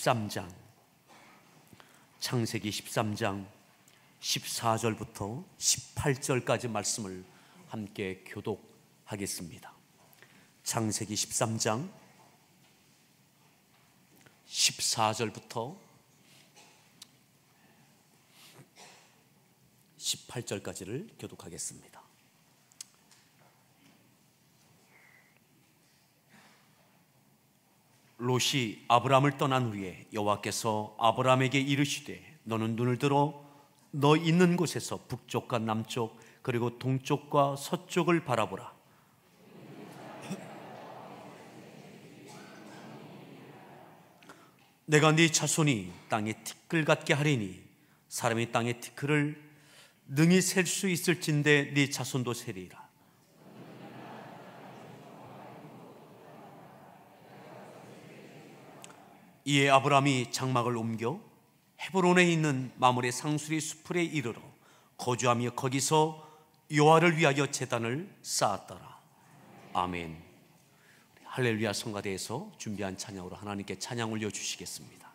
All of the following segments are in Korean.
13장, 창세기 13장 14절부터 18절까지 말씀을 함께 교독하겠습니다. 창세기 13장 14절부터 18절까지를 교독하겠습니다. 롯이 아브람을 떠난 후에 여호와께서 아브람에게 이르시되 너는 눈을 들어 너 있는 곳에서 북쪽과 남쪽 그리고 동쪽과 서쪽을 바라보라. 내가 네 자손이 땅에 티끌 같게 하리니 사람이 땅의 티끌을 능히 셀 수 있을진데 네 자손도 세리라. 이에 아브람이 장막을 옮겨 헤브론에 있는 마므레 상수리 수풀에 이르러 거주하며 거기서 여호와를 위하여 제단을 쌓았더라. 아멘. 할렐루야 성가대에서 준비한 찬양으로 하나님께 찬양 올려주시겠습니다.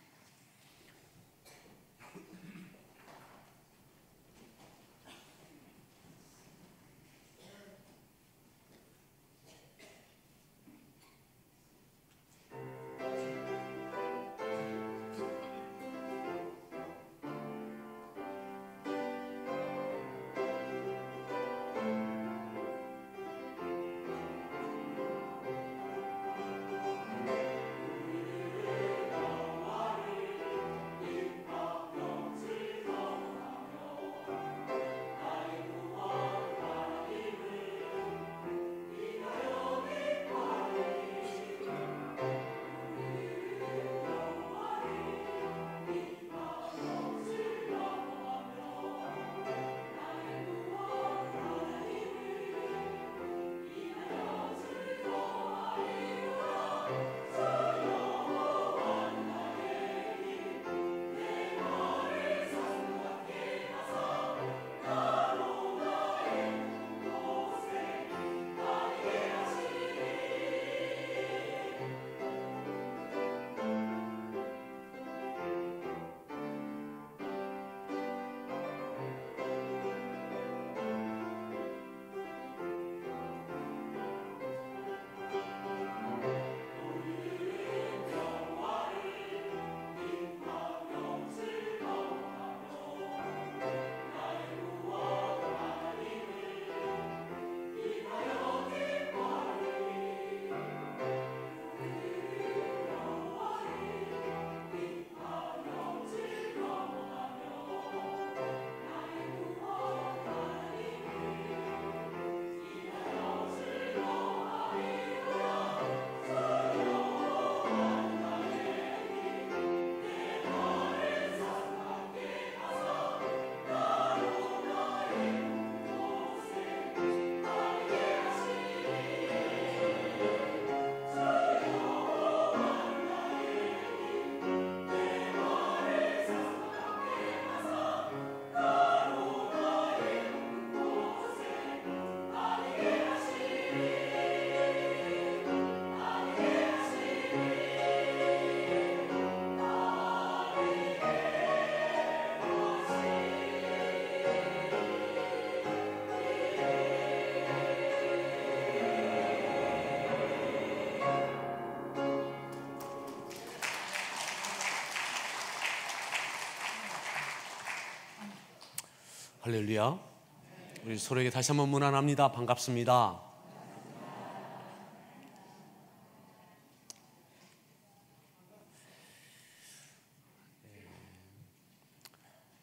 할렐루야. 우리 서로에게 다시 한번 문안합니다. 반갑습니다.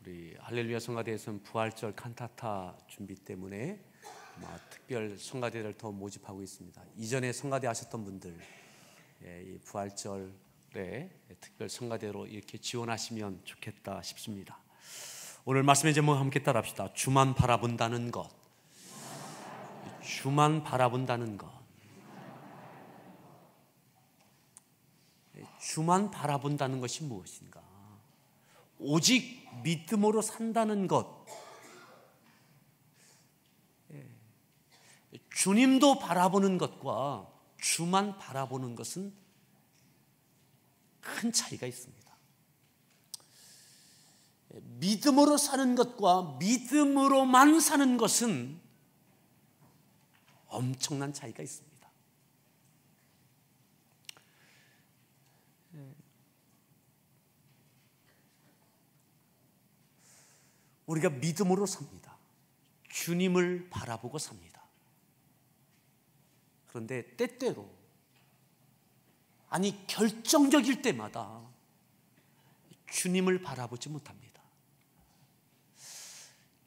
우리 할렐루야 성가대에서는 부활절 칸타타 준비 때문에 특별 성가대를 더 모집하고 있습니다. 이전에 성가대 하셨던 분들 이 부활절에 특별 성가대로 이렇게 지원하시면 좋겠다 싶습니다. 오늘 말씀의 제목 함께 따라합시다. 주만 바라본다는 것. 주만 바라본다는 것. 주만 바라본다는 것이 무엇인가? 오직 믿음으로 산다는 것. 주님도 바라보는 것과 주만 바라보는 것은 큰 차이가 있습니다. 믿음으로 사는 것과 믿음으로만 사는 것은 엄청난 차이가 있습니다. 우리가 믿음으로 삽니다. 주님을 바라보고 삽니다. 그런데 때때로, 아니 결정적일 때마다 주님을 바라보지 못합니다.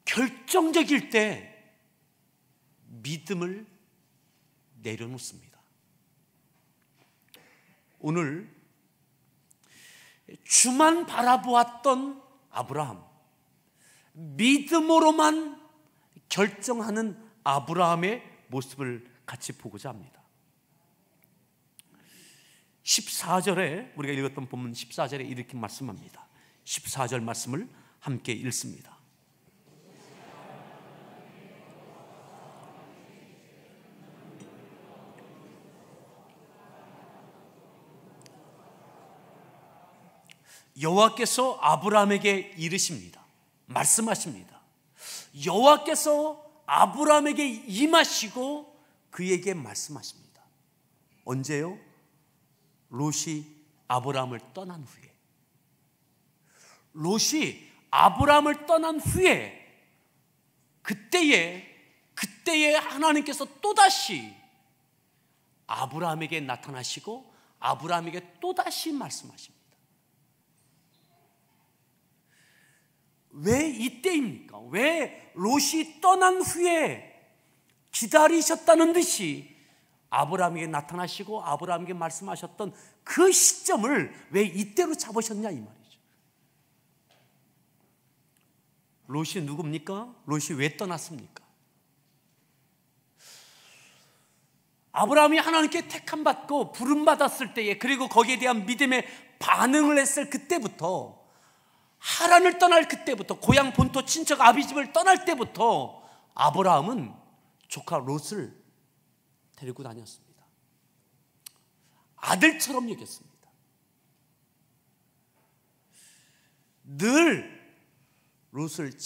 결정적일 때 믿음을 내려놓습니다. 오늘 주만 바라보았던 아브라함, 믿음으로만 결정하는 아브라함의 모습을 같이 보고자 합니다. 14절에 우리가 읽었던 본문 14절에 이렇게 말씀합니다. 14절 말씀을 함께 읽습니다. 여호와께서 아브라함에게 이르십니다. 말씀하십니다. 여호와께서 아브라함에게 임하시고 그에게 말씀하십니다. 언제요? 롯이 아브라함을 떠난 후에. 롯이 아브라함을 떠난 후에 그때에 하나님께서 또다시 아브라함에게 나타나시고 아브라함에게 또다시 말씀하십니다. 왜 이때입니까? 왜 롯이 떠난 후에 기다리셨다는 듯이 아브라함에게 나타나시고 아브라함에게 말씀하셨던 그 시점을 왜 이때로 잡으셨냐 이 말이죠. 롯이 누굽니까? 롯이 왜 떠났습니까? 아브라함이 하나님께 택함받고 부름받았을 때에, 그리고 거기에 대한 믿음의 반응을 했을 그때부터, 하란을 떠날 그때부터, 고향 본토 친척 아비집을 떠날 때부터 아브라함은 조카 롯을 데리고 다녔습니다. 아들처럼 여겼습니다. 늘 롯을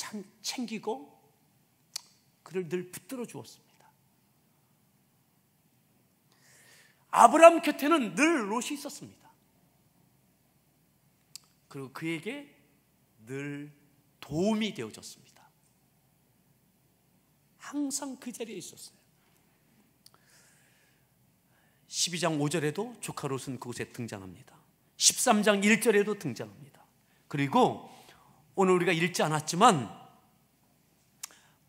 챙기고 그를 늘 붙들어 주었습니다. 아브라함 곁에는 늘 롯이 있었습니다. 그리고 그에게 늘 도움이 되어줬습니다. 항상 그 자리에 있었어요. 12장 5절에도 조카 롯은 그곳에 등장합니다. 13장 1절에도 등장합니다. 그리고 오늘 우리가 읽지 않았지만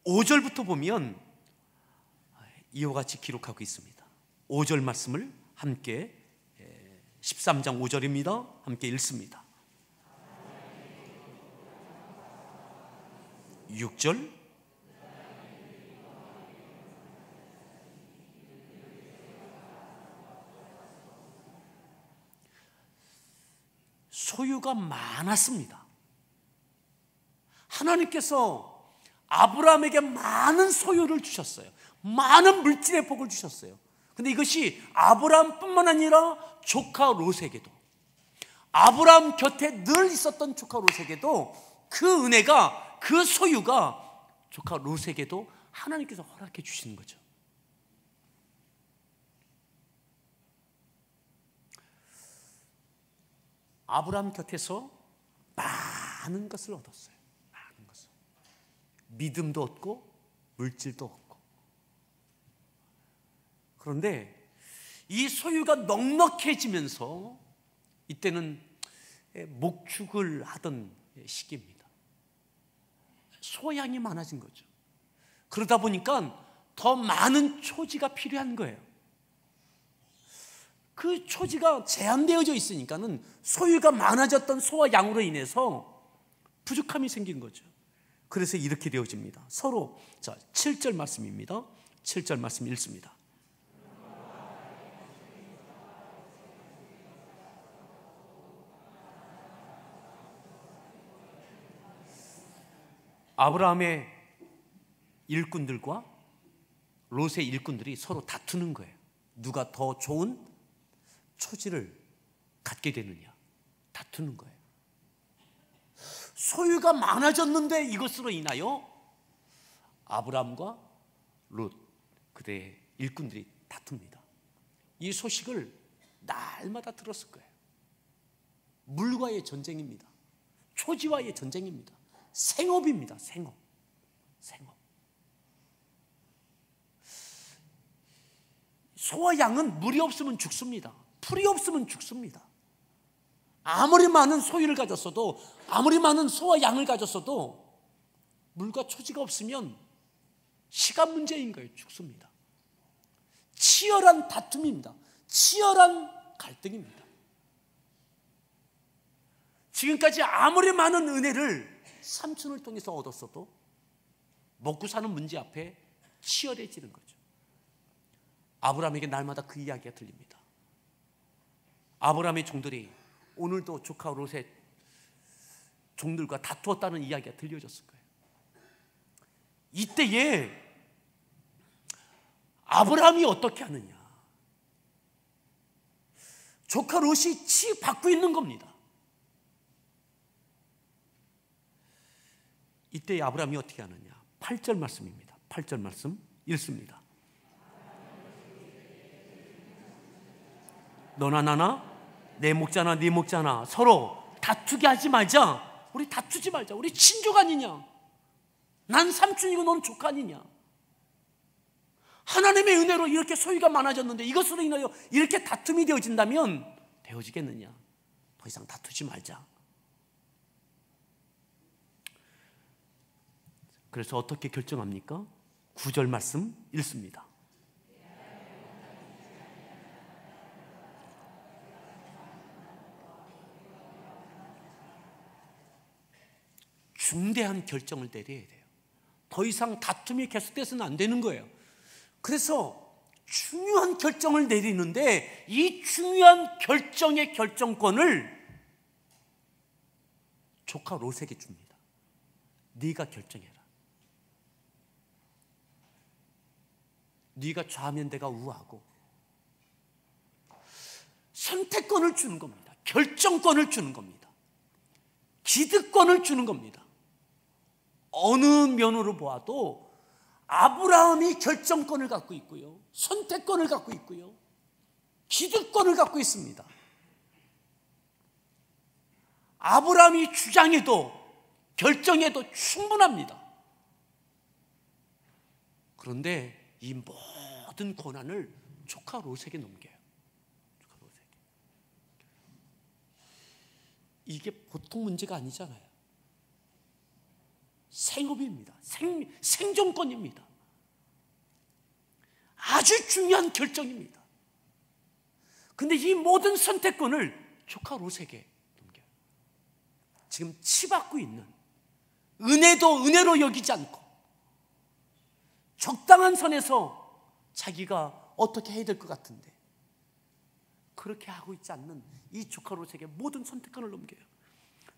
5절부터 보면 이와 같이 기록하고 있습니다. 5절 말씀을 함께, 13장 5절입니다. 함께 읽습니다. 6절, 소유가 많았습니다. 하나님께서 아브라함에게 많은 소유를 주셨어요. 많은 물질의 복을 주셨어요. 근데 이것이 아브라함뿐만 아니라 조카 롯에게도, 아브라함 곁에 늘 있었던 조카 롯에게도 그 은혜가, 그 소유가 조카 롯에게도 하나님께서 허락해 주시는 거죠. 아브라함 곁에서 많은 것을 얻었어요. 많은 것을. 믿음도 얻고 물질도 얻고. 그런데 이 소유가 넉넉해지면서 이때는 목축을 하던 시기입니다. 소양이 많아진 거죠. 그러다 보니까 더 많은 초지가 필요한 거예요. 그 초지가 제한되어져 있으니까는 소유가 많아졌던 소와 양으로 인해서 부족함이 생긴 거죠. 그래서 이렇게 되어집니다. 서로, 자, 7절 말씀입니다. 7절 말씀 읽습니다. 아브라함의 일꾼들과 롯의 일꾼들이 서로 다투는 거예요. 누가 더 좋은 초지를 갖게 되느냐, 다투는 거예요. 소유가 많아졌는데 이것으로 인하여 아브라함과 롯 그대의 일꾼들이 다툽니다. 이 소식을 날마다 들었을 거예요. 물과의 전쟁입니다. 초지와의 전쟁입니다. 생업입니다. 생업. 소와 양은 물이 없으면 죽습니다. 풀이 없으면 죽습니다. 아무리 많은 소유를 가졌어도, 아무리 많은 소와 양을 가졌어도 물과 초지가 없으면 시간 문제인 거예요. 죽습니다. 치열한 다툼입니다. 치열한 갈등입니다. 지금까지 아무리 많은 은혜를 삼촌을 통해서 얻었어도 먹고 사는 문제 앞에 치열해지는 거죠. 아브라함에게 날마다 그 이야기가 들립니다. 아브라함의 종들이 오늘도 조카 롯의 종들과 다투었다는 이야기가 들려졌을 거예요. 이때에 아브라함이 어떻게 하느냐? 조카 롯이 치 받고 있는 겁니다. 이때 아브라함이 어떻게 하느냐? 8절 말씀입니다. 8절 말씀 읽습니다. 너나 나나 내 목자나 네 목자나 서로 다투게 하지 말자. 우리 다투지 말자. 우리 친족 아니냐? 난 삼촌이고 넌 조카 아니냐? 하나님의 은혜로 이렇게 소유가 많아졌는데 이것으로 인하여 이렇게 다툼이 되어진다면 되어지겠느냐? 더 이상 다투지 말자. 그래서 어떻게 결정합니까? 9절 말씀 읽습니다. 중대한 결정을 내려야 돼요. 더 이상 다툼이 계속돼서는 안 되는 거예요. 그래서 중요한 결정을 내리는데 이 중요한 결정의 결정권을 조카 롯에게 줍니다. 네가 결정해라. 네가 좌하면 내가 우하고 선택권을 주는 겁니다. 결정권을 주는 겁니다. 기득권을 주는 겁니다. 어느 면으로 보아도 아브라함이 결정권을 갖고 있고요, 선택권을 갖고 있고요, 기득권을 갖고 있습니다. 아브라함이 주장해도 결정해도 충분합니다. 그런데 이 모든 권한을 조카 롯에게 넘겨요. 조카 롯에게. 이게 보통 문제가 아니잖아요. 생업입니다. 생존권입니다. 아주 중요한 결정입니다. 근데 이 모든 선택권을 조카 롯에게 넘겨요. 지금 치받고 있는 은혜도 은혜로 여기지 않고 적당한 선에서 자기가 어떻게 해야 될 것 같은데 그렇게 하고 있지 않는 이 조카 롯에게 모든 선택권을 넘겨요.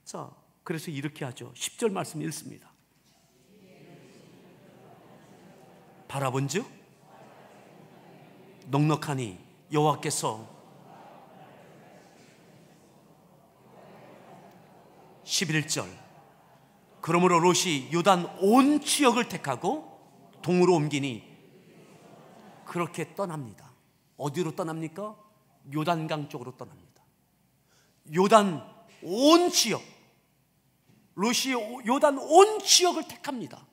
자, 그래서 이렇게 하죠. 10절 말씀 읽습니다. 바라본즉 넉넉하니 여호와께서 11절 그러므로 롯이 요단 온 지역을 택하고 동으로 옮기니 그렇게 떠납니다. 어디로 떠납니까? 요단강 쪽으로 떠납니다. 요단 온 지역, 롯이 요단 온 지역을 택합니다.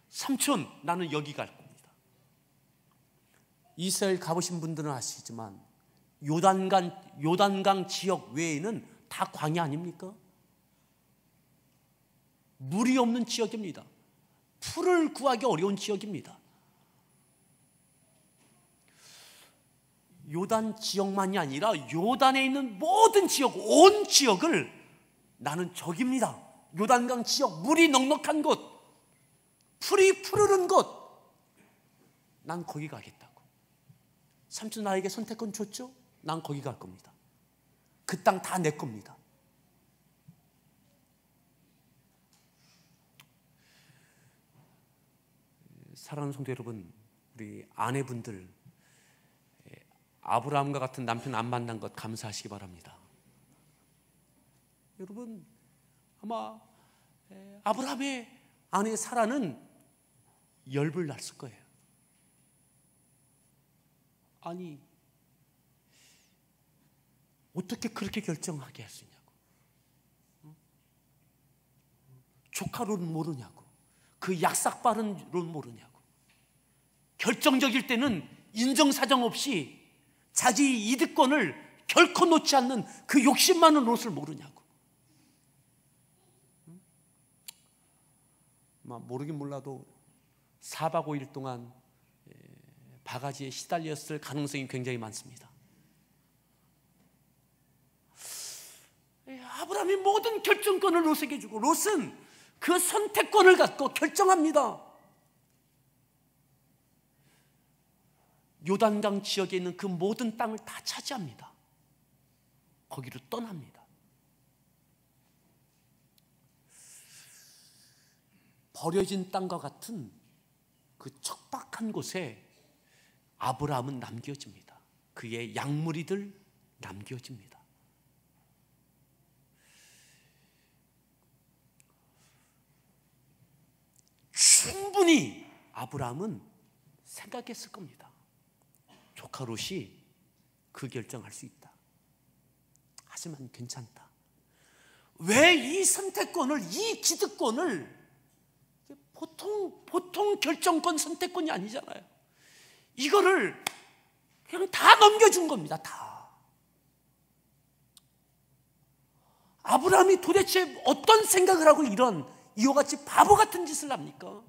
삼촌, 나는 여기 갈 겁니다. 이스라엘 가보신 분들은 아시지만 요단강 지역 외에는 다 광야 아닙니까? 물이 없는 지역입니다. 풀을 구하기 어려운 지역입니다. 요단 지역만이 아니라 요단에 있는 모든 지역, 온 지역을 나는 저깁니다. 요단강 지역, 물이 넉넉한 곳, 풀이 푸르른 곳, 난 거기 가겠다고. 삼촌 나에게 선택권 줬죠? 난 거기 갈 겁니다. 그 땅 다 내 겁니다. 사랑하는 성도 여러분, 우리 아내분들 아브라함과 같은 남편 안 만난 것 감사하시기 바랍니다. 여러분 아마 아브라함의 아내 사라는 열불 났을 거예요. 아니, 어떻게 그렇게 결정하게 할 수 있냐고. 조카로는 모르냐고. 그 약삭빠른로는 모르냐고. 결정적일 때는 인정사정 없이 자기 이득권을 결코 놓지 않는 그 욕심 많은 롯을 모르냐고. 모르긴 몰라도 4박 5일 동안 바가지에 시달렸을 가능성이 굉장히 많습니다. 아브라함이 모든 결정권을 롯에게 주고 롯은 그 선택권을 갖고 결정합니다. 요단강 지역에 있는 그 모든 땅을 다 차지합니다. 거기로 떠납니다. 버려진 땅과 같은 그 척박한 곳에 아브라함은 남겨집니다. 그의 양무리들 남겨집니다. 충분히 아브라함은 생각했을 겁니다. 조카 롯이 그 결정할 수 있다. 하지만 괜찮다. 왜 이 선택권을, 이 기득권을 보통 결정권, 선택권이 아니잖아요. 이거를 그냥 다 넘겨준 겁니다. 다. 아브라함이 도대체 어떤 생각을 하고 이와 같이 바보 같은 짓을 합니까?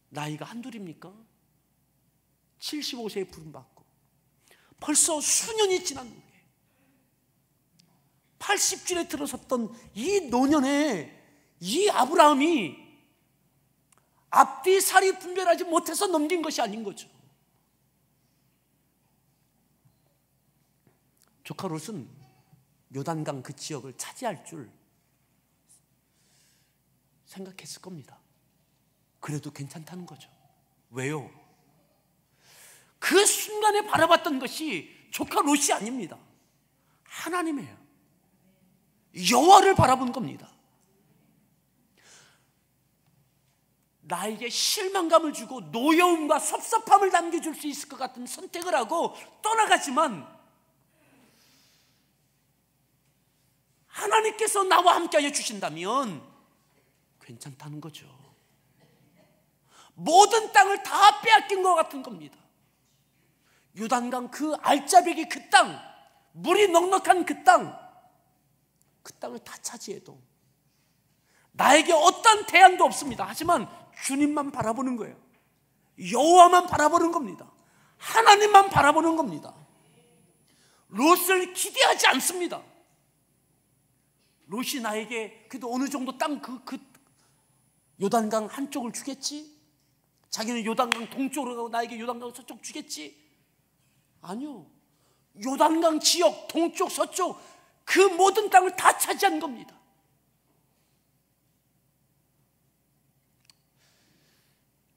나이가 한둘입니까? 75세에 부름받고 벌써 수년이 지난 후에 80줄에 들어섰던 이 노년에 이 아브라함이 앞뒤 살이 분별하지 못해서 넘긴 것이 아닌 거죠. 조카 롯은 요단강 그 지역을 차지할 줄 생각했을 겁니다. 그래도 괜찮다는 거죠. 왜요? 그 순간에 바라봤던 것이 조카 롯이 아닙니다. 하나님이에요. 여호와를 바라본 겁니다. 나에게 실망감을 주고 노여움과 섭섭함을 남겨줄 수 있을 것 같은 선택을 하고 떠나가지만 하나님께서 나와 함께하여 주신다면 괜찮다는 거죠. 모든 땅을 다 빼앗긴 것 같은 겁니다. 요단강 그 알짜배기 그 땅, 물이 넉넉한 그 땅을 다 차지해도 나에게 어떤 대안도 없습니다. 하지만 주님만 바라보는 거예요. 여호와만 바라보는 겁니다. 하나님만 바라보는 겁니다. 롯을 기대하지 않습니다. 롯이 나에게 그래도 어느 정도 땅 그 요단강 한쪽을 주겠지? 자기는 요단강 동쪽으로 가고 나에게 요단강 서쪽 주겠지? 아니요. 요단강 지역 동쪽 서쪽 그 모든 땅을 다 차지한 겁니다.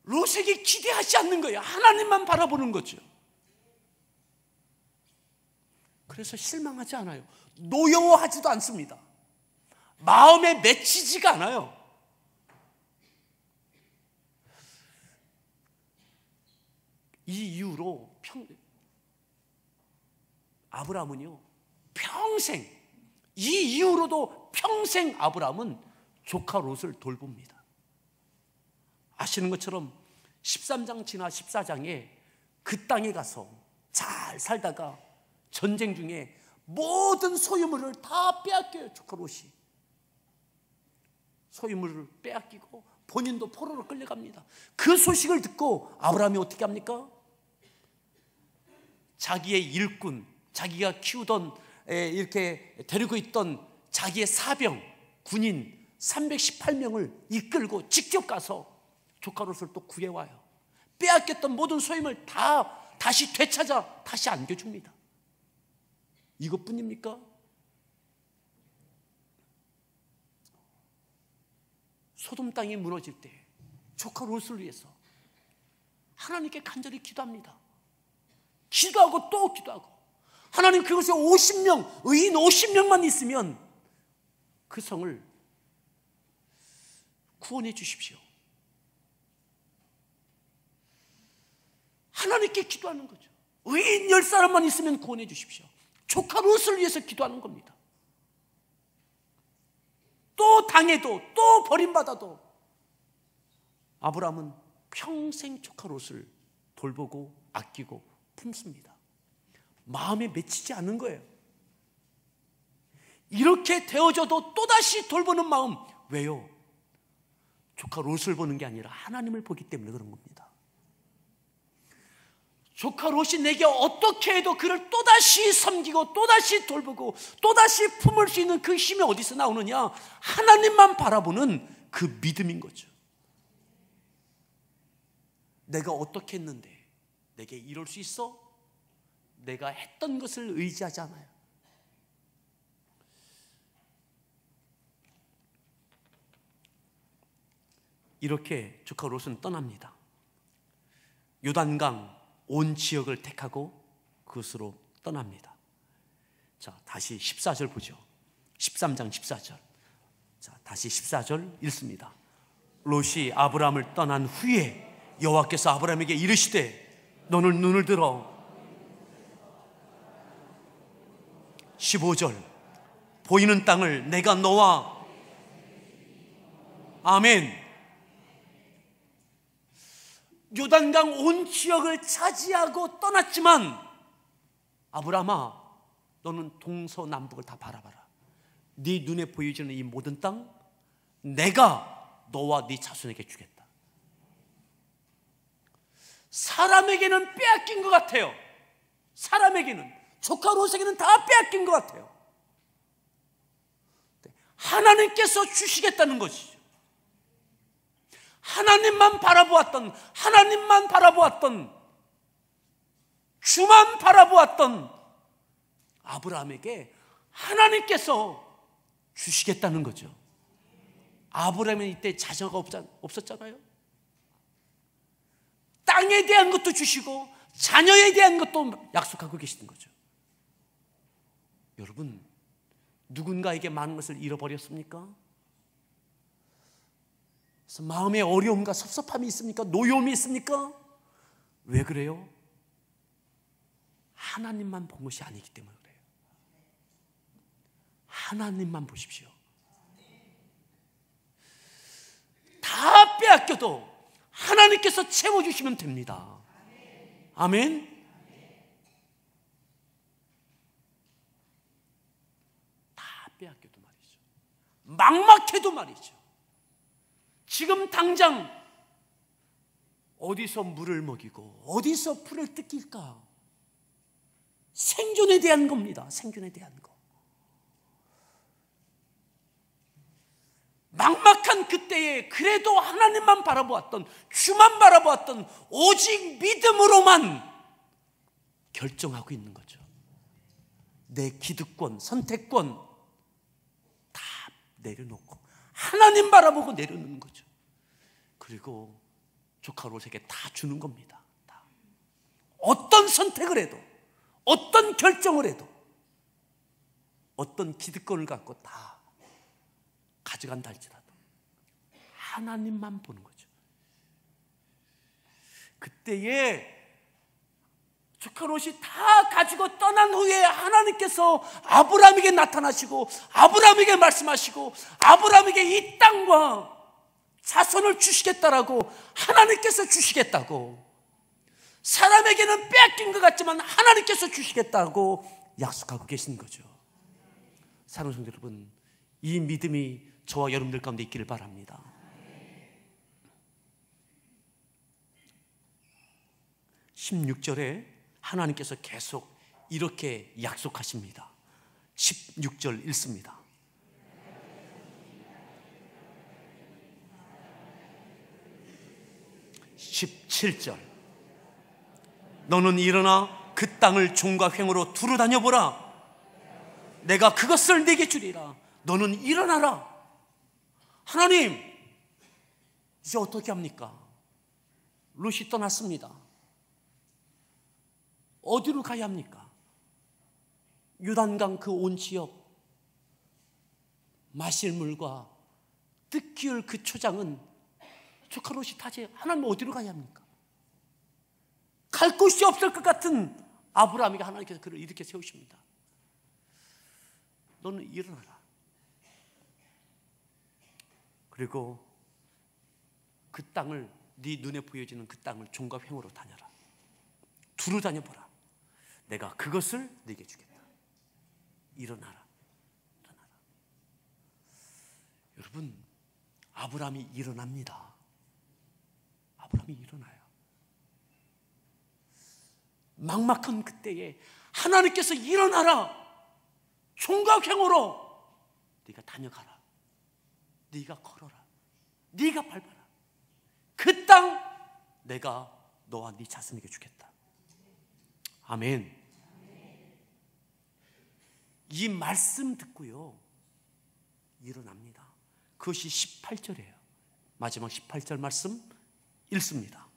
롯에게 기대하지 않는 거예요. 하나님만 바라보는 거죠. 그래서 실망하지 않아요. 노여워하지도 않습니다. 마음에 맺히지가 않아요. 이 이후로 아브라함은요 평생, 이 이후로도 평생 아브라함은 조카 롯을 돌봅니다. 아시는 것처럼 13장 지나 14장에 그 땅에 가서 잘 살다가 전쟁 중에 모든 소유물을 다 빼앗겨요. 조카 롯이 소유물을 빼앗기고 본인도 포로로 끌려갑니다. 그 소식을 듣고 아브라함이 어떻게 합니까? 자기의 일꾼, 자기가 키우던 이렇게 데리고 있던 자기의 사병, 군인 318명을 이끌고 직접 가서 조카 롯을 또 구해와요. 빼앗겼던 모든 소유물 다 다시 되찾아 다시 안겨줍니다. 이것뿐입니까? 소돔 땅이 무너질 때 조카 롯을 위해서 하나님께 간절히 기도합니다. 기도하고 또 기도하고 하나님 그곳에 50명, 의인 50명만 있으면 그 성을 구원해 주십시오. 하나님께 기도하는 거죠. 의인 10사람만 있으면 구원해 주십시오. 조카 롯을 위해서 기도하는 겁니다. 또 당해도 또 버림받아도 아브라함은 평생 조카 롯을 돌보고 아끼고 품습니다. 마음에 맺히지 않는 거예요. 이렇게 되어져도 또다시 돌보는 마음. 왜요? 조카 롯을 보는 게 아니라 하나님을 보기 때문에 그런 겁니다. 조카 롯이 내게 어떻게 해도 그를 또다시 섬기고 또다시 돌보고 또다시 품을 수 있는 그 힘이 어디서 나오느냐? 하나님만 바라보는 그 믿음인 거죠. 내가 어떻게 했는데 내게 이럴 수 있어? 내가 했던 것을 의지하지 않아요. 이렇게 조카 롯은 떠납니다. 요단강 온 지역을 택하고 그것으로 떠납니다. 자, 다시 14절 보죠. 13장 14절. 자, 다시 14절 읽습니다. 롯이 아브라함을 떠난 후에 여호와께서 아브라함에게 이르시되 너는 눈을 들어 15절 보이는 땅을 내가 너와 아멘. 요단강 온 지역을 차지하고 떠났지만 아브라함아 너는 동서남북을 다 바라봐라. 네 눈에 보여지는 이 모든 땅 내가 너와 네 자손에게 주겠다. 사람에게는 빼앗긴 것 같아요. 사람에게는 조카 롯에게는 다 빼앗긴 것 같아요. 하나님께서 주시겠다는 것이죠. 하나님만 바라보았던 주만 바라보았던 아브라함에게 하나님께서 주시겠다는 거죠. 아브라함은 이때 자녀가 없었잖아요. 땅에 대한 것도 주시고 자녀에 대한 것도 약속하고 계시는 거죠. 여러분, 누군가에게 많은 것을 잃어버렸습니까? 그래서 마음에 어려움과 섭섭함이 있습니까? 노여움이 있습니까? 왜 그래요? 하나님만 본 것이 아니기 때문에 그래요. 하나님만 보십시오. 다 빼앗겨도 하나님께서 채워주시면 됩니다. 아멘. 다 빼앗겨도 말이죠. 막막해도 말이죠. 지금 당장 어디서 물을 먹이고 어디서 풀을 뜯길까? 생존에 대한 겁니다. 생존에 대한 거. 막막한 그때에 그래도 하나님만 바라보았던, 주만 바라보았던 오직 믿음으로만 결정하고 있는 거죠. 내 기득권, 선택권 다 내려놓고 하나님 바라보고 내려놓는 거죠. 그리고 조카 롯에게 다 주는 겁니다. 다. 어떤 선택을 해도, 어떤 결정을 해도, 어떤 기득권을 갖고 다 가져간다 할지라도 하나님만 보는 거죠. 그때에 조카 롯이 다 가지고 떠난 후에 하나님께서 아브라함에게 나타나시고 아브라함에게 말씀하시고 아브라함에게 이 땅과 자손을 주시겠다라고 하나님께서 주시겠다고, 사람에게는 빼앗긴 것 같지만 하나님께서 주시겠다고 약속하고 계신 거죠. 사랑하는 성도 여러분, 이 믿음이 저와 여러분들 가운데 있기를 바랍니다. 16절에 하나님께서 계속 이렇게 약속하십니다. 16절 읽습니다. (17절) 너는 일어나 그 땅을 종과 횡으로 두루 다녀보라. 내가 그것을 네게 주리라. 너는 일어나라. 하나님, 이제 어떻게 합니까? 롯이 떠났습니다. 어디로 가야 합니까? 요단강 그 온 지역, 마실 물과 뜻기울 그 초장은 조카 롯이 타지. 하나님 어디로 가야 합니까? 갈 곳이 없을 것 같은 아브라함에게 하나님께서 그를 이렇게 세우십니다. 너는 일어나라. 그리고 그 땅을, 네 눈에 보여지는 그 땅을 종과 횡으로 다녀라. 두루 다녀보라. 내가 그것을 네게 주겠다. 일어나라. 일어나라. 여러분, 아브라함이 일어납니다. 아브라함이 일어나요. 막막한 그때에 하나님께서 일어나라. 종과 횡으로 네가 다녀가라. 네가 걸어라. 네가 밟아라. 그 땅 내가 너와 네 자손에게 주겠다. 아멘. 이 말씀 듣고요, 일어납니다. 그것이 18절이에요. 마지막 18절 말씀 읽습니다.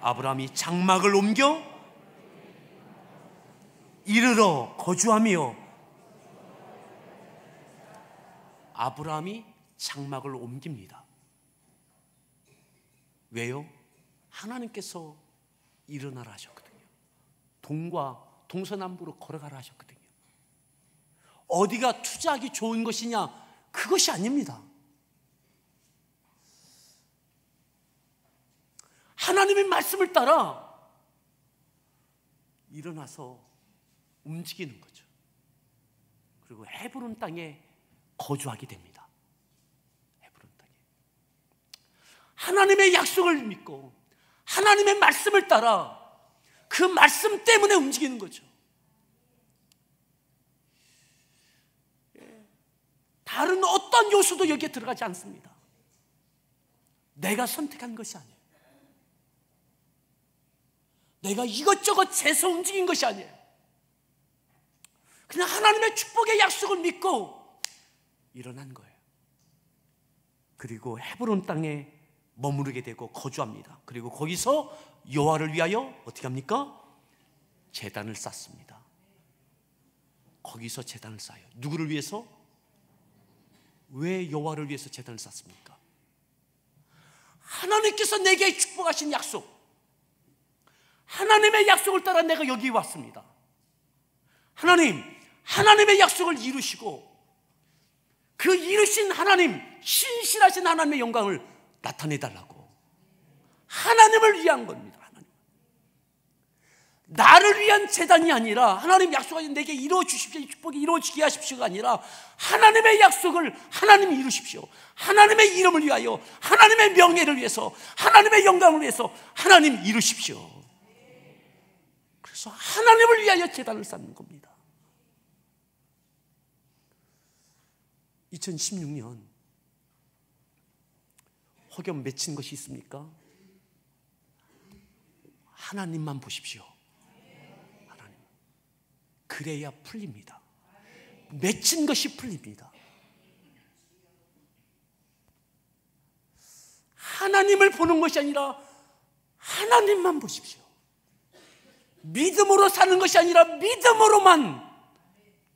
아브라함이 장막을 옮겨 이르러 거주하며. 아브라함이 장막을 옮깁니다. 왜요? 하나님께서 일어나라 하셨거든요. 동서남북으로 걸어가라 하셨거든요. 어디가 투자하기 좋은 것이냐, 그것이 아닙니다. 하나님의 말씀을 따라 일어나서 움직이는 거죠. 그리고 헤브론 땅에 거주하게 됩니다. 헤브론 땅에. 하나님의 약속을 믿고 하나님의 말씀을 따라 그 말씀 때문에 움직이는 거죠. 다른 어떤 요소도 여기에 들어가지 않습니다. 내가 선택한 것이 아니에요. 내가 이것저것 재서 움직인 것이 아니에요. 그냥 하나님의 축복의 약속을 믿고 일어난 거예요. 그리고 헤브론 땅에 머무르게 되고 거주합니다. 그리고 거기서 여호와를 위하여 어떻게 합니까? 제단을 쌓습니다. 거기서 제단을 쌓아요. 누구를 위해서? 왜 여호와를 위해서 제단을 쌓습니까? 하나님께서 내게 축복하신 약속, 하나님의 약속을 따라 내가 여기 왔습니다. 하나님의 약속을 이루시고 그 이루신 하나님, 신실하신 하나님의 영광을 나타내달라고. 하나님을 위한 겁니다. 하나님. 나를 위한 재단이 아니라, 하나님 약속하신 내게 이루어주십시오, 이 축복이 이루어지게 하십시오가 아니라 하나님의 약속을 하나님이 이루십시오. 하나님의 이름을 위하여, 하나님의 명예를 위해서, 하나님의 영광을 위해서 하나님 이루십시오. 그래서 하나님을 위하여 제단을 쌓는 겁니다. 2016년 혹여 맺힌 것이 있습니까? 하나님만 보십시오. 하나님. 그래야 풀립니다. 맺힌 것이 풀립니다. 하나님을 보는 것이 아니라 하나님만 보십시오. 믿음으로 사는 것이 아니라 믿음으로만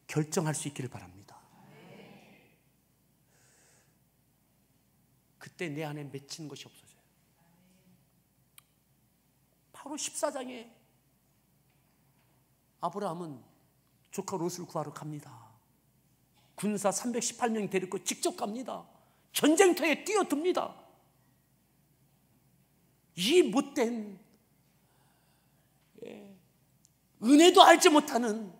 결정할 수 있기를 바랍니다. 그때 내 안에 맺힌 것이 없어져요. 바로 14장에 아브라함은 조카 롯을 구하러 갑니다. 군사 318명 데리고 직접 갑니다. 전쟁터에 뛰어듭니다. 이 못된 은혜도 알지 못하는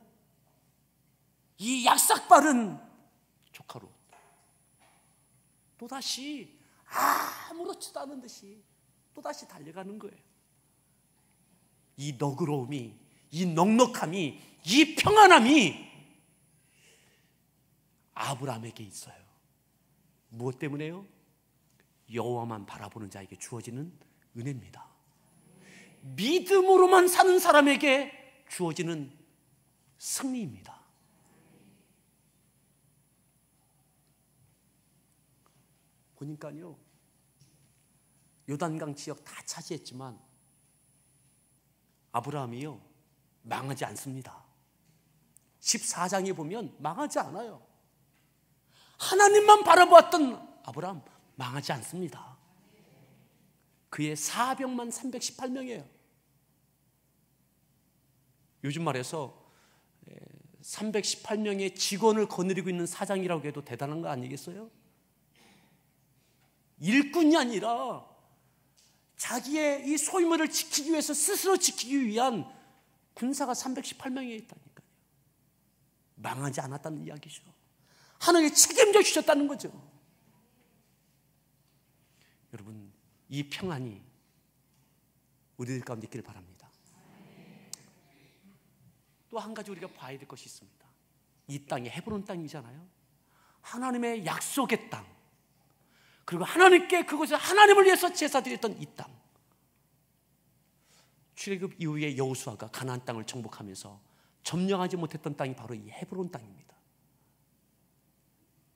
이 약삭빠른 조카 롯, 또다시 아무렇지도 않은 듯이 또다시 달려가는 거예요. 이 너그러움이, 이 넉넉함이, 이 평안함이 아브라함에게 있어요. 무엇 때문에요? 여호와만 바라보는 자에게 주어지는 은혜입니다. 믿음으로만 사는 사람에게 주어지는 승리입니다. 보니까요, 요단강 지역 다 차지했지만 아브라함이요 망하지 않습니다. 14장에 보면 망하지 않아요. 하나님만 바라보았던 아브라함 망하지 않습니다. 그의 사병만 318명이에요. 요즘 말해서 318명의 직원을 거느리고 있는 사장이라고 해도 대단한 거 아니겠어요? 일꾼이 아니라 자기의 이 소유물을 지키기 위해서 스스로 지키기 위한 군사가 318명이 있다니까요. 망하지 않았다는 이야기죠. 하나님이 책임져 주셨다는 거죠. 여러분, 이 평안이 우리들 가운데 있기를 바랍니다. 또 한 가지 우리가 봐야 될 것이 있습니다. 이 땅이 헤브론 땅이잖아요. 하나님의 약속의 땅, 그리고 하나님께 그곳에 하나님을 위해서 제사드렸던 이 땅. 출애굽 이후에 여호수아가 가나안 땅을 정복하면서 점령하지 못했던 땅이 바로 이 헤브론 땅입니다.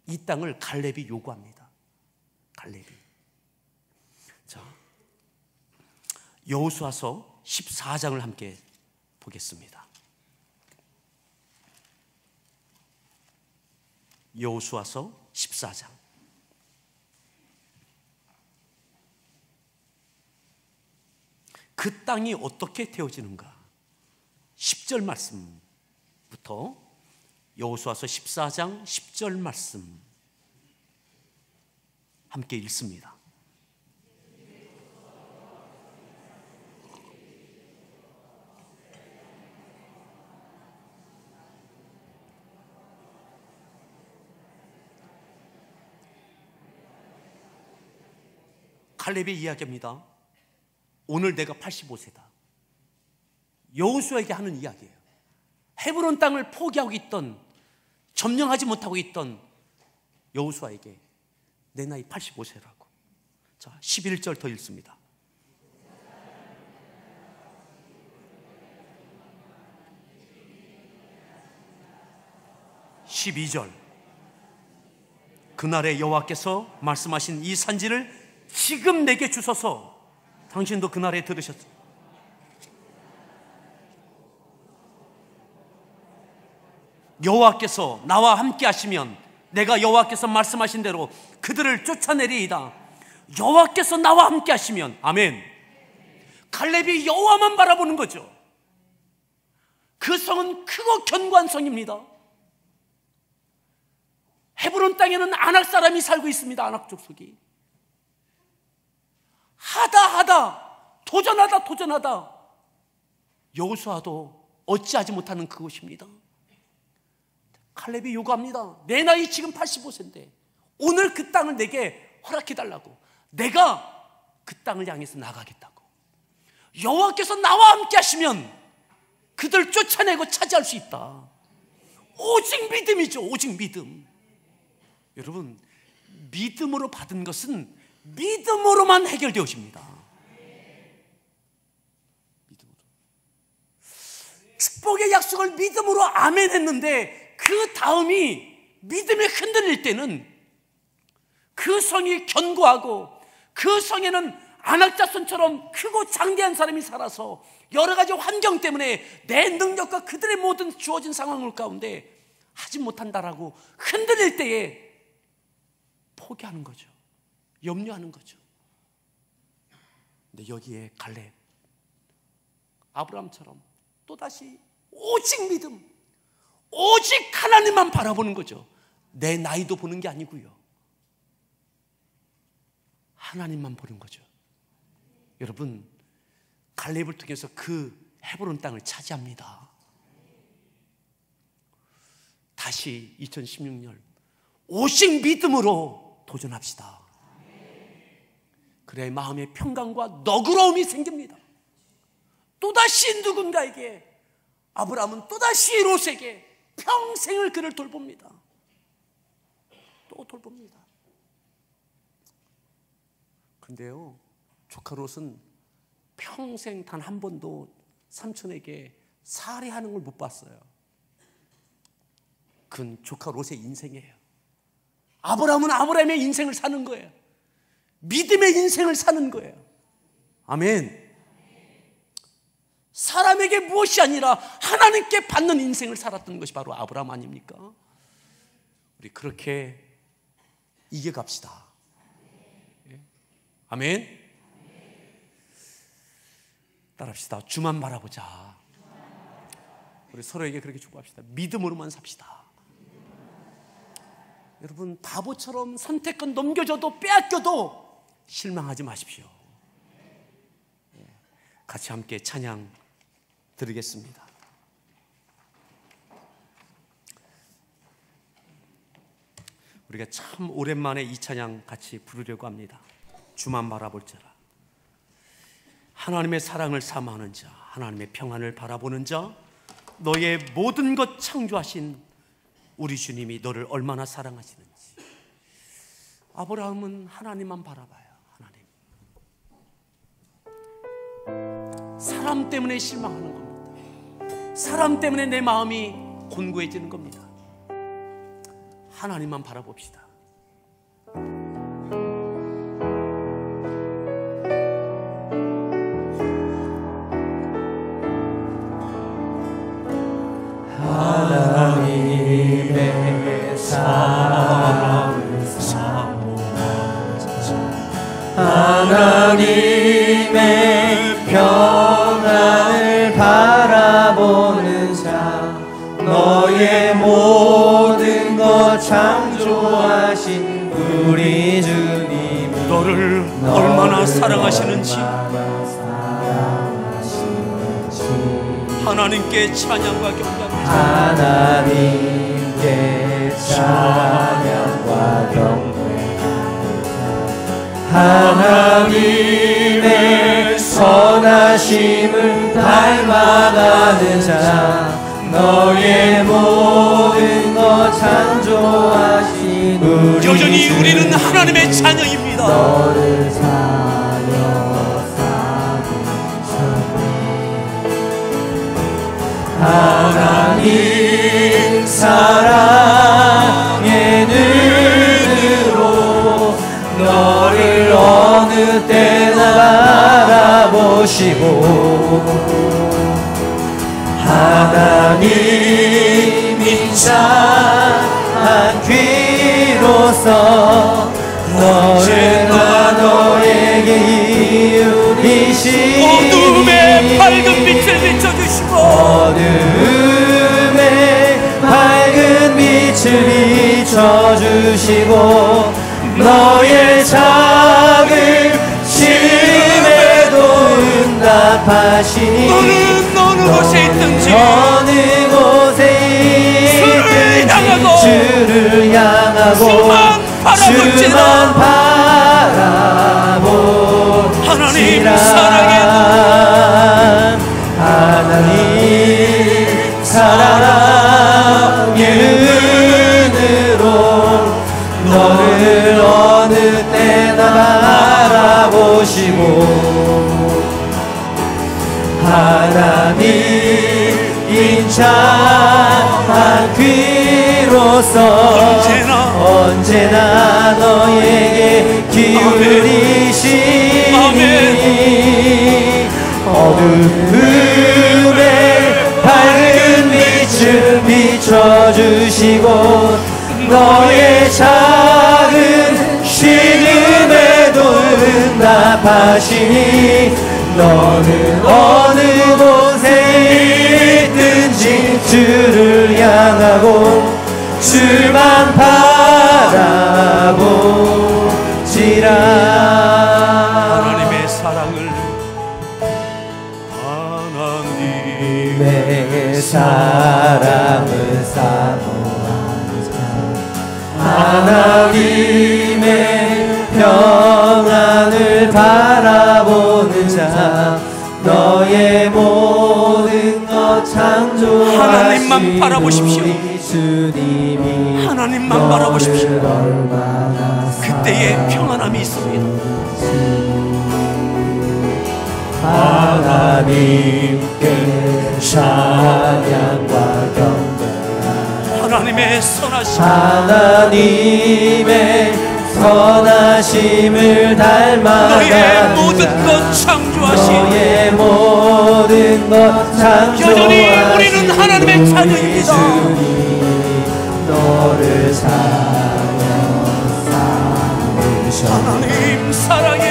이 땅을 갈렙이 요구합니다. 갈렙이. 자, 여호수아서 14장을 함께 보겠습니다. 여호수아서 14장. 그 땅이 어떻게 되어지는가? 10절 말씀부터 여호수아서 14장 10절 말씀 함께 읽습니다. 갈렙의 이야기입니다. 오늘 내가 85세다. 여호수아에게 하는 이야기예요. 헤브론 땅을 포기하고 있던, 점령하지 못하고 있던 여호수아에게 내 나이 85세라고. 자, 11절 더 읽습니다. (12절) 그날에 여호와께서 말씀하신 이 산지를 지금 내게 주소서. 당신도 그날에 들으셨죠? 여호와께서 나와 함께 하시면 내가 여호와께서 말씀하신 대로 그들을 쫓아내리이다. 여호와께서 나와 함께 하시면. 아멘. 갈렙이 여호와만 바라보는 거죠. 그 성은 크고 견고한 성입니다. 헤브론 땅에는 아낙 사람이 살고 있습니다. 아낙 족속이. 하다 도전하다 여호수아도 어찌하지 못하는 그곳입니다. 갈렙이 요구합니다. 내 나이 지금 85세인데 오늘 그 땅을 내게 허락해달라고. 내가 그 땅을 향해서 나가겠다고. 여호와께서 나와 함께 하시면 그들 쫓아내고 차지할 수 있다. 오직 믿음이죠. 오직 믿음. 여러분, 믿음으로 받은 것은 믿음으로만 해결되어집니다. 믿음으로. 축복의 약속을 믿음으로 아멘 했는데 그 다음이 믿음에 흔들릴 때는 그 성이 견고하고 그 성에는 안악자손처럼 크고 장대한 사람이 살아서 여러 가지 환경 때문에 내 능력과 그들의 모든 주어진 상황을 가운데 하지 못한다라고 흔들릴 때에 포기하는 거죠. 염려하는 거죠. 근데 여기에 갈렙, 아브라함처럼 또다시 오직 믿음, 오직 하나님만 바라보는 거죠. 내 나이도 보는 게 아니고요. 하나님만 보는 거죠. 여러분, 갈렙을 통해서 그 헤브론 땅을 차지합니다. 다시 2016년 오직 믿음으로 도전합시다. 그래야 마음의 평강과 너그러움이 생깁니다. 또다시 누군가에게, 아브라함은 또다시 롯에게 평생을 그를 돌봅니다. 또 돌봅니다. 근데요, 조카 롯은 평생 단 한 번도 삼촌에게 살해하는 걸 못 봤어요. 그건 조카 롯의 인생이에요. 아브라함은 아브라함의 인생을 사는 거예요. 믿음의 인생을 사는 거예요. 아멘. 사람에게 무엇이 아니라 하나님께 받는 인생을 살았던 것이 바로 아브라함 아닙니까? 우리 그렇게 이겨갑시다. 아멘. 따라합시다. 주만 바라보자. 우리 서로에게 그렇게 축복합시다. 믿음으로만 삽시다. 여러분, 바보처럼 선택권 넘겨줘도 빼앗겨도 실망하지 마십시오. 같이 함께 찬양 드리겠습니다. 우리가 참 오랜만에 이 찬양 같이 부르려고 합니다. 주만 바라볼지라. 하나님의 사랑을 사모하는 자, 하나님의 평안을 바라보는 자, 너의 모든 것 창조하신 우리 주님이 너를 얼마나 사랑하시는지. 아브라함은 하나님만 바라봐요. 하나님. 사람 때문에 실망하는 겁니다. 사람 때문에 내 마음이 곤고해지는 겁니다. 하나님만 바라봅시다. 하나님의 사랑을 사모하자. 하나님의 평안을 바라보는 자, 너의 모든 것 창조하신 우리 주님, 너를 얼마나 사랑하시는지 하나님께 찬양과 경배합니다. 하나님께 찬양과 경배합니다. 하나님의 선하심을 닮아가는 자, 너의 모든 것 창조하신 우리 여전히 우리는 하나님의 자녀입니다. 너를 자녀 삼으셨네. 하나님 사랑의 눈으로 너를 어느 때나 바라보시고, 하나님 인자한 귀로서 너를 너에게 이루리시니, 어둠의 밝은 빛을 비춰주시고, 어둠의 밝은 빛을 비춰주시고, 너의 작은 시름에도 응답하시니, 어느 곳에 있든지 어느 곳에 있든지 주를 향하고 주만 바라보시라. 하나님 사랑의 하나님 사랑의 눈으로 너를 어느 때나 바라보시고, 하나님 인자한 귀로서 언제나 너에게 기울이시니, 어둠의 밝은 빛을 비춰주시고, 너의 작은 신음에도 응답하시니, 너는 어느 곳에 있든지 주를 향하고 주만 바라보지라. 하나님의 사랑을, 하나님의 사랑을 사모하는 자, 하나님의 평안을 바라보는 자, 너의 모든 것 창조하신 하나님만 바라보십시오. 우리 주님이 하나님만 바라보십시오. 얼마나 그때의 평안함이 있습니다. 하나님께 찬양과 경배, 하나님의 선하심, 하나님의 선하심을 닮아가는 너의 모든 것 창조하신, 너의 모든 것 창조하신 여전히 우리는 하나님의 자녀입니다. 주님, 너를 자녀 삼으셨네. 하나님 사랑의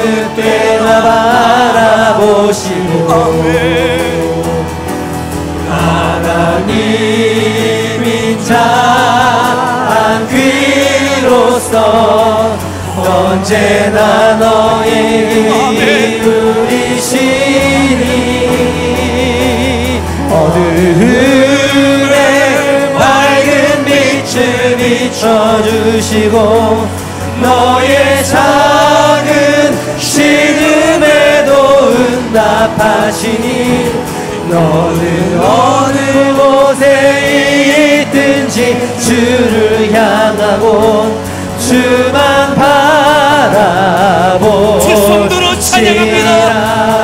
어느 때나 바라보시고 하나님인 자 귀로서 언제나 너에게 이루리시니 어둠에 밝은 빛을 비춰주시고 너의 작은 신음에도 응답하시니 너는 어느 곳에 있든지 주를 향하고 주만 바라보시라. 두 손들어 찬양합니다.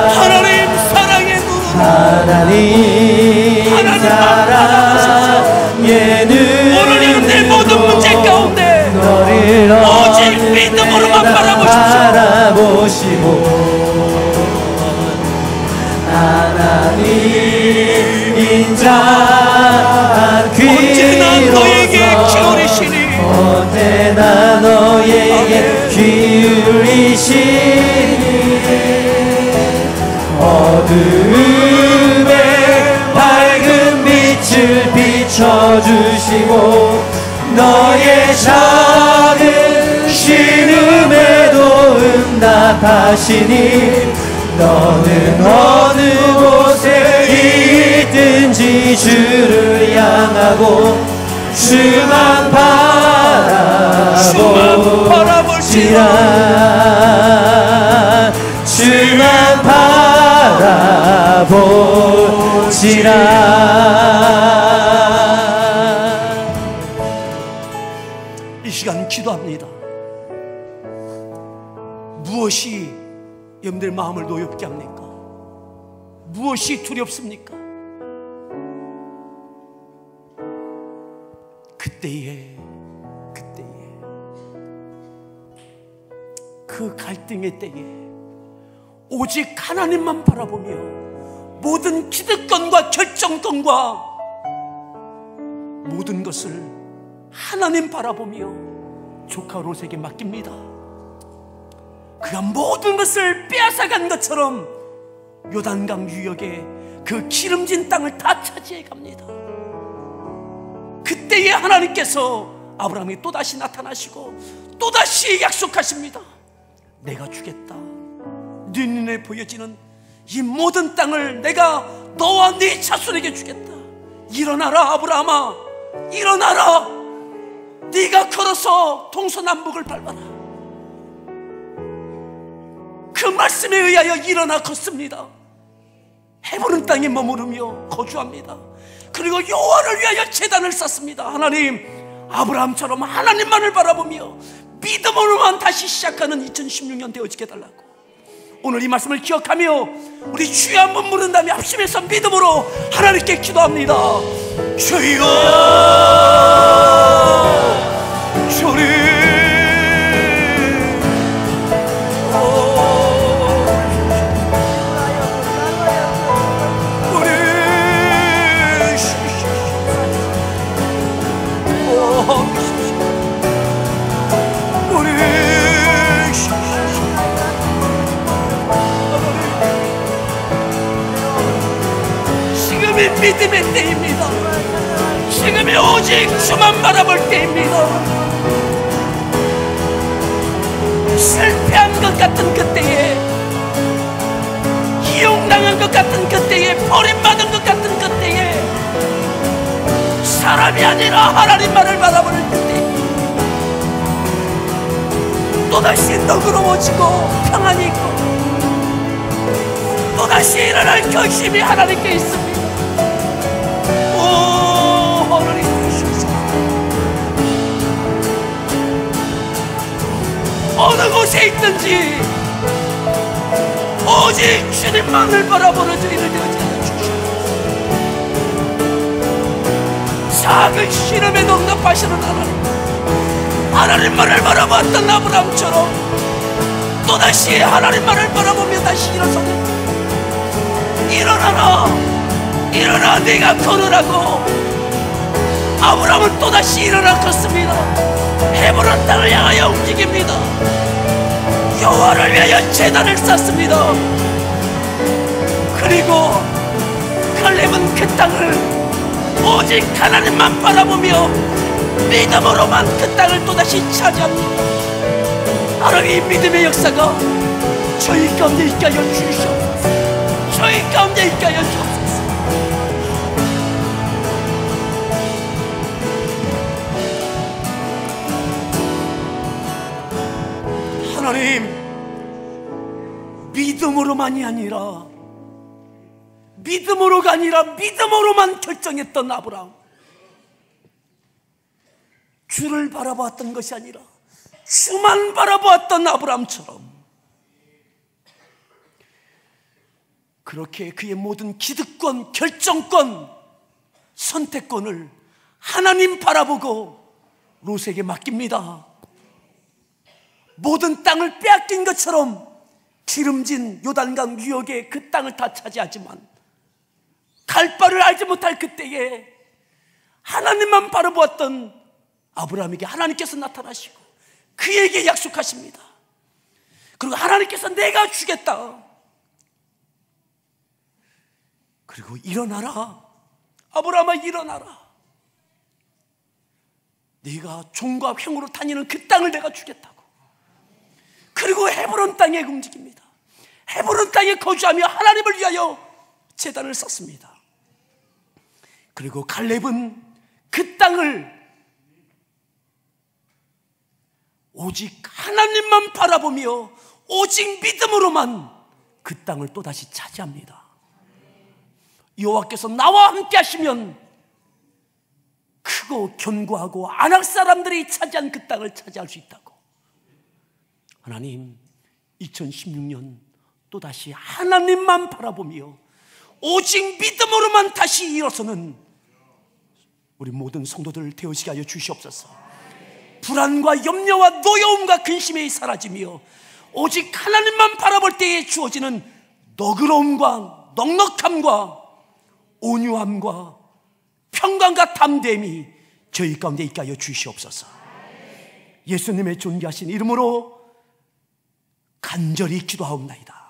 하나님 사랑의 눈, 하나님 사랑의 눈 오늘 내 모든 문제 가운데 너를 오직 믿음으로만 바라보시고 하나님인 자 언제나 너에게 기울이시니 언제나 너에게 기울이시니 어둠에 밝은 빛을 비춰주시고 너의 작은 신음에도 응답하시니 너는 어느 곳에 있든지 주를 향하고 주만 바라보시라. 주만 바라보시라. 이 시간 기도합니다. 무엇이 여러분들 마음을 노엽게 합니까? 무엇이 두렵습니까? 그때에 그 갈등의 때에 오직 하나님만 바라보며 모든 기득권과 결정권과 모든 것을 하나님 바라보며 조카 롯에게 맡깁니다. 그가 모든 것을 빼앗아간 것처럼 요단강 유역에 그 기름진 땅을 다 차지해 갑니다. 그때에 하나님께서 아브라함이 또다시 나타나시고 또다시 약속하십니다. 내가 주겠다. 네 눈에 보여지는 이 모든 땅을 내가 너와 네 자손에게 주겠다. 일어나라 아브라함아, 일어나라. 네가 걸어서 동서남북을 밟아라. 그 말씀에 의하여 일어나 걷습니다. 헤브론 땅에 머무르며 거주합니다. 그리고 여호와를 위하여 제단을 쌓습니다. 하나님, 아브라함처럼 하나님만을 바라보며 믿음으로만 다시 시작하는 2016년 되어지게 달라고. 오늘 이 말씀을 기억하며 우리 주여 한번 부른 다음에 합심해서 믿음으로 하나님께 기도합니다. 주여, 주님, 지금이 믿음의 때입니다. 지금이 오직 주만 바라볼 때입니다. 실패한 것 같은 그때에, 이용당한 것 같은 그때에, 버림받은 것 같은 그때에, 사람이 아니라 하나님만을 바라보는 그때 또다시 너그러워지고 평안이 있고 또다시 일어날 결심이 하나님께 있습니다. 오, 하나님 주시옵소서. 어느 곳에 있든지 오직 주님만을 바라보는 저희를 되어지게 주시옵소서. 작은 시름에도 응답하시는 하나님, 하나님만을 바라봤던 아브라함처럼 또다시 하나님만을 바라보며 다시 일어서는, 일어나라, 일어나 네가 걸으라고. 아브라함은 또다시 일어나 걷습니다. 헤브론 땅을 향하여 움직입니다. 여호와를 위하여 제단을 쌓습니다. 그리고 칼렙은 그 땅을 오직 하나님만 바라보며 믿음으로만 그 땅을 또다시 차지합니다. 하나님, 이 믿음의 역사가 저희 가운데 있게 하여 주시옵소서. 저희 가운데 있게 하여 주옵소서. 하나님, 믿음으로만이 아니라 믿음으로가 아니라 믿음으로만 결정했던 아브라함, 주를 바라보았던 것이 아니라 주만 바라보았던 아브라함처럼 그렇게 그의 모든 기득권, 결정권, 선택권을 하나님 바라보고 롯에게 맡깁니다. 모든 땅을 빼앗긴 것처럼 기름진 요단강 유역의 그 땅을 다 차지하지만 갈 바를 알지 못할 그때에 하나님만 바라보았던 아브라함에게 하나님께서 나타나시고 그에게 약속하십니다. 그리고 하나님께서 내가 주겠다. 그리고 일어나라, 아브라함아, 일어나라. 네가 종과 횡으로 다니는 그 땅을 내가 주겠다고. 그리고 헤브론 땅에 움직입니다. 헤브론 땅에 거주하며 하나님을 위하여 제단을 쌓습니다. 그리고 갈렙은 그 땅을 오직 하나님만 바라보며 오직 믿음으로만 그 땅을 또다시 차지합니다. 여호와께서 나와 함께 하시면 크고 견고하고 아낙 사람들이 차지한 그 땅을 차지할 수 있다고. 하나님, 2016년 또다시 하나님만 바라보며 오직 믿음으로만 다시 일어서는 우리 모든 성도들을 되어지게 하여 주시옵소서. 불안과 염려와 노여움과 근심이 사라지며 오직 하나님만 바라볼 때에 주어지는 너그러움과 넉넉함과 온유함과 평강과 담대함이 저희 가운데 있게 하여 주시옵소서. 예수님의 존귀하신 이름으로 간절히 기도하옵나이다.